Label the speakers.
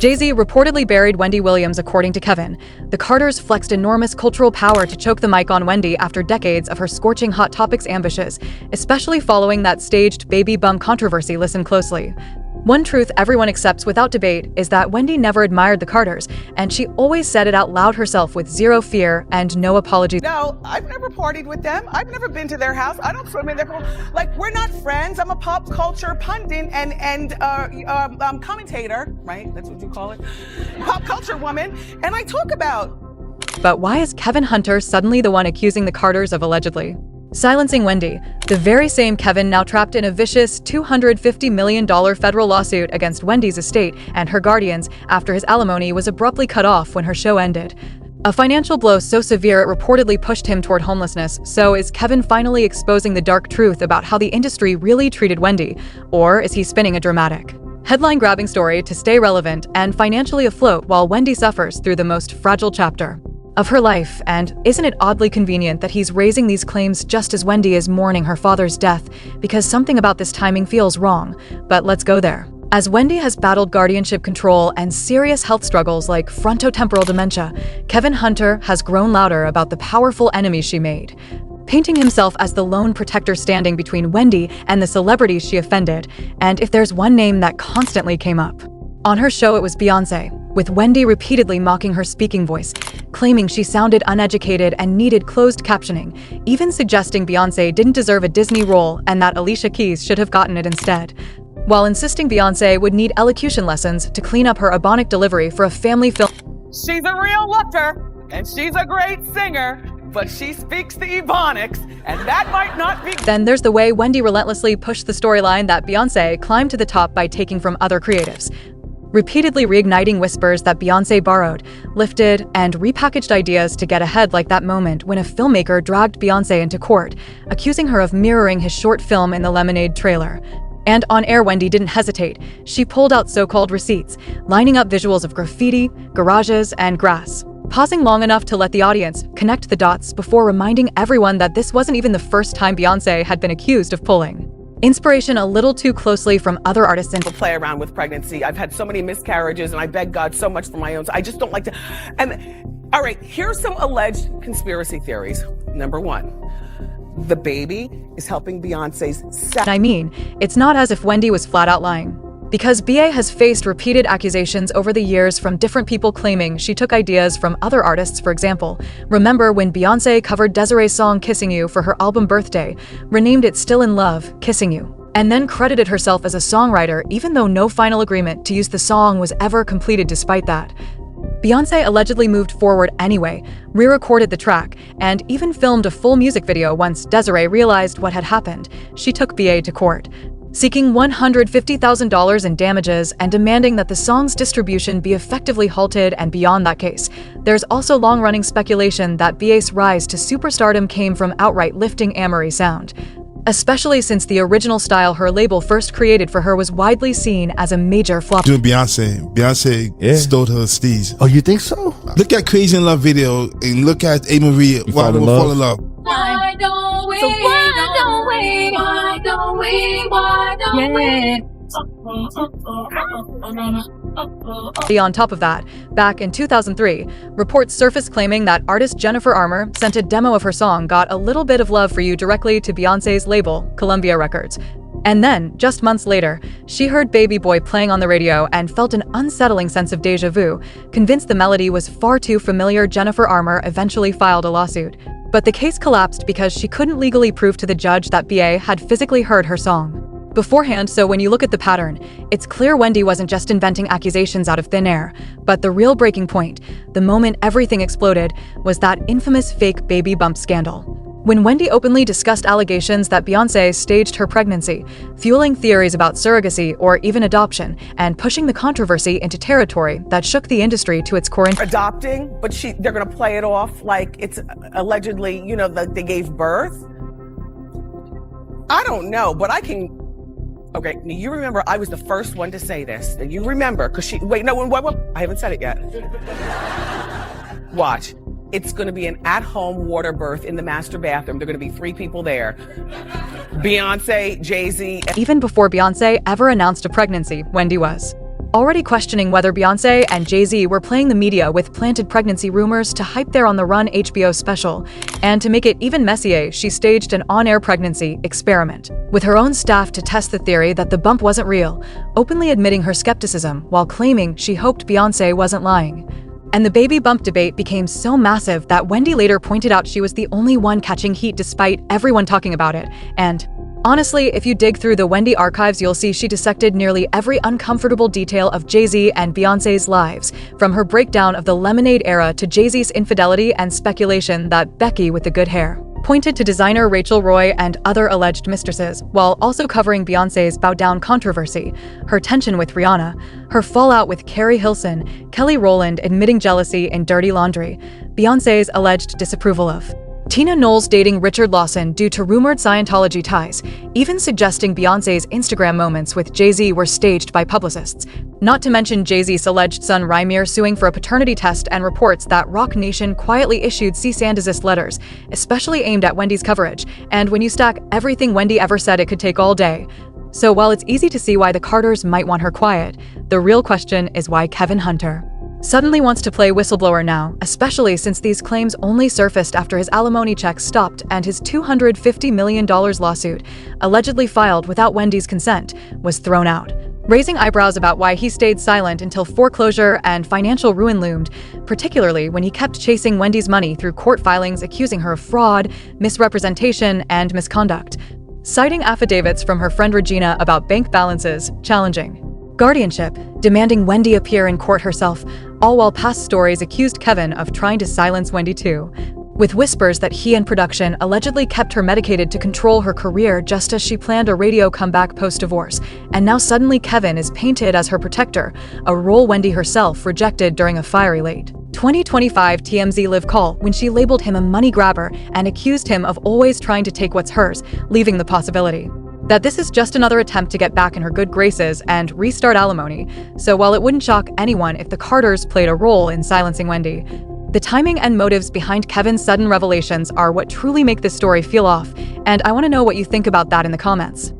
Speaker 1: Jay-Z reportedly buried Wendy Williams, according to Kevin. The Carters flexed enormous cultural power to choke the mic on Wendy after decades of her scorching Hot Topics ambushes, especially following that staged baby bump controversy. Listen closely. One truth everyone accepts without debate is that Wendy never admired the Carters, and she always said it out loud herself with zero fear and no apologies.
Speaker 2: No, I've never partied with them. I've never been to their house. I don't swim in their pool. Like, we're not friends. I'm a pop culture pundit and commentator, right? That's what you call it. Pop culture woman. And I talk about.
Speaker 1: But why is Kevin Hunter suddenly the one accusing the Carters of allegedly silencing Wendy, the very same Kevin now trapped in a vicious $250 million federal lawsuit against Wendy's estate and her guardians after his alimony was abruptly cut off when her show ended? A financial blow so severe it reportedly pushed him toward homelessness. So is Kevin finally exposing the dark truth about how the industry really treated Wendy? Or is he spinning a dramatic, headline-grabbing story to stay relevant and financially afloat while Wendy suffers through the most fragile chapter of her life? And isn't it oddly convenient that he's raising these claims just as Wendy is mourning her father's death, because something about this timing feels wrong? But let's go there. As Wendy has battled guardianship control and serious health struggles like frontotemporal dementia, Kevin Hunter has grown louder about the powerful enemy she made, painting himself as the lone protector standing between Wendy and the celebrities she offended. And if there's one name that constantly came up on her show, it was Beyoncé, with Wendy repeatedly mocking her speaking voice, claiming she sounded uneducated and needed closed captioning, even suggesting Beyoncé didn't deserve a Disney role and that Alicia Keys should have gotten it instead, while insisting Beyoncé would need elocution lessons to clean up her Ebonic delivery for a family film.
Speaker 2: She's a real looker, and she's a great singer, but she speaks the Ebonics, and that might not be.
Speaker 1: Then there's the way Wendy relentlessly pushed the storyline that Beyoncé climbed to the top by taking from other creatives, repeatedly reigniting whispers that Beyoncé borrowed, lifted, and repackaged ideas to get ahead, like that moment when a filmmaker dragged Beyoncé into court, accusing her of mirroring his short film in the Lemonade trailer. And on air, Wendy didn't hesitate. She pulled out so-called receipts, lining up visuals of graffiti, garages, and grass, pausing long enough to let the audience connect the dots before reminding everyone that this wasn't even the first time Beyoncé had been accused of pulling inspiration a little too closely from other artists. And
Speaker 2: play around with pregnancy. I've had so many miscarriages, and I beg God so much for my own. I just don't like to. And all right, here's some alleged conspiracy theories. Number one, the baby is helping Beyonce's.
Speaker 1: I mean, it's not as if Wendy was flat out lying, because BA has faced repeated accusations over the years from different people claiming she took ideas from other artists. For example, remember when Beyoncé covered Desiree's song Kissing You for her album Birthday, renamed it Still in Love, Kissing You, and then credited herself as a songwriter even though no final agreement to use the song was ever completed. Despite that, Beyoncé allegedly moved forward anyway, re-recorded the track, and even filmed a full music video. Once Desiree realized what had happened, she took BA to court, seeking $150,000 in damages and demanding that the song's distribution be effectively halted. And beyond that case, there's also long-running speculation that BA's rise to superstardom came from outright lifting Amory sound, especially since the original style her label first created for her was widely seen as a major flop.
Speaker 3: Doing Beyonce stole her steez.
Speaker 4: Oh, you think so?
Speaker 3: Look at Crazy in Love video and look at A. Marie, Why Don't We Fall in Love.
Speaker 5: Why don't we, why don't we?
Speaker 1: On top of that, back in 2003, reports surfaced claiming that artist Jennifer Armour sent a demo of her song Got a Little Bit of Love for You directly to Beyoncé's label, Columbia Records. And then, just months later, she heard Baby Boy playing on the radio and felt an unsettling sense of déjà vu. Convinced the melody was far too familiar, Jennifer Armour eventually filed a lawsuit. But the case collapsed because she couldn't legally prove to the judge that BA had physically heard her song beforehand. So when you look at the pattern, it's clear Wendy wasn't just inventing accusations out of thin air. But the real breaking point, the moment everything exploded, was that infamous fake baby bump scandal, when Wendy openly discussed allegations that Beyoncé staged her pregnancy, fueling theories about surrogacy or even adoption, and pushing the controversy into territory that shook the industry to its core.
Speaker 2: Adopting, but they're going to play it off like it's allegedly, that they gave birth. I don't know, but I can. Okay, now you remember I was the first one to say this, and you remember, because I haven't said it yet. Watch. It's going to be an at-home water birth in the master bathroom. There are going to be 3 people there. Beyoncé, Jay-Z.
Speaker 1: Even before Beyoncé ever announced a pregnancy, Wendy was already questioning whether Beyoncé and Jay-Z were playing the media with planted pregnancy rumors to hype their On the Run HBO special. And to make it even messier, she staged an on-air pregnancy experiment with her own staff to test the theory that the bump wasn't real, openly admitting her skepticism while claiming she hoped Beyoncé wasn't lying. And the baby bump debate became so massive that Wendy later pointed out she was the only one catching heat despite everyone talking about it. And honestly, if you dig through the Wendy archives, you'll see she dissected nearly every uncomfortable detail of Jay-Z and Beyoncé's lives, from her breakdown of the Lemonade era to Jay-Z's infidelity and speculation that Becky with the good hair pointed to designer Rachel Roy and other alleged mistresses, while also covering Beyoncé's Bow Down controversy, her tension with Rihanna, her fallout with Carrie Hilson, Kelly Rowland admitting jealousy in Dirty Laundry, Beyoncé's alleged disapproval of Tina Knowles dating Richard Lawson due to rumored Scientology ties, even suggesting Beyoncé's Instagram moments with Jay-Z were staged by publicists. Not to mention Jay-Z's alleged son Rymir suing for a paternity test and reports that Roc Nation quietly issued cease and desist letters, especially aimed at Wendy's coverage. And when you stack everything Wendy ever said, it could take all day. So while it's easy to see why the Carters might want her quiet, the real question is why Kevin Hunter suddenly wants to play whistleblower now, especially since these claims only surfaced after his alimony checks stopped and his $250 million lawsuit, allegedly filed without Wendy's consent, was thrown out, raising eyebrows about why he stayed silent until foreclosure and financial ruin loomed, particularly when he kept chasing Wendy's money through court filings accusing her of fraud, misrepresentation, and misconduct, citing affidavits from her friend Regina about bank balances, challenging guardianship, demanding Wendy appear in court herself, all while past stories accused Kevin of trying to silence Wendy too, with whispers that he and production allegedly kept her medicated to control her career just as she planned a radio comeback post-divorce. And now suddenly Kevin is painted as her protector, a role Wendy herself rejected during a fiery late 2025 TMZ live call when she labeled him a money grabber and accused him of always trying to take what's hers, leaving the possibility that this is just another attempt to get back in her good graces and restart alimony. So while it wouldn't shock anyone if the Carters played a role in silencing Wendy, the timing and motives behind Kevin's sudden revelations are what truly make this story feel off, and I want to know what you think about that in the comments.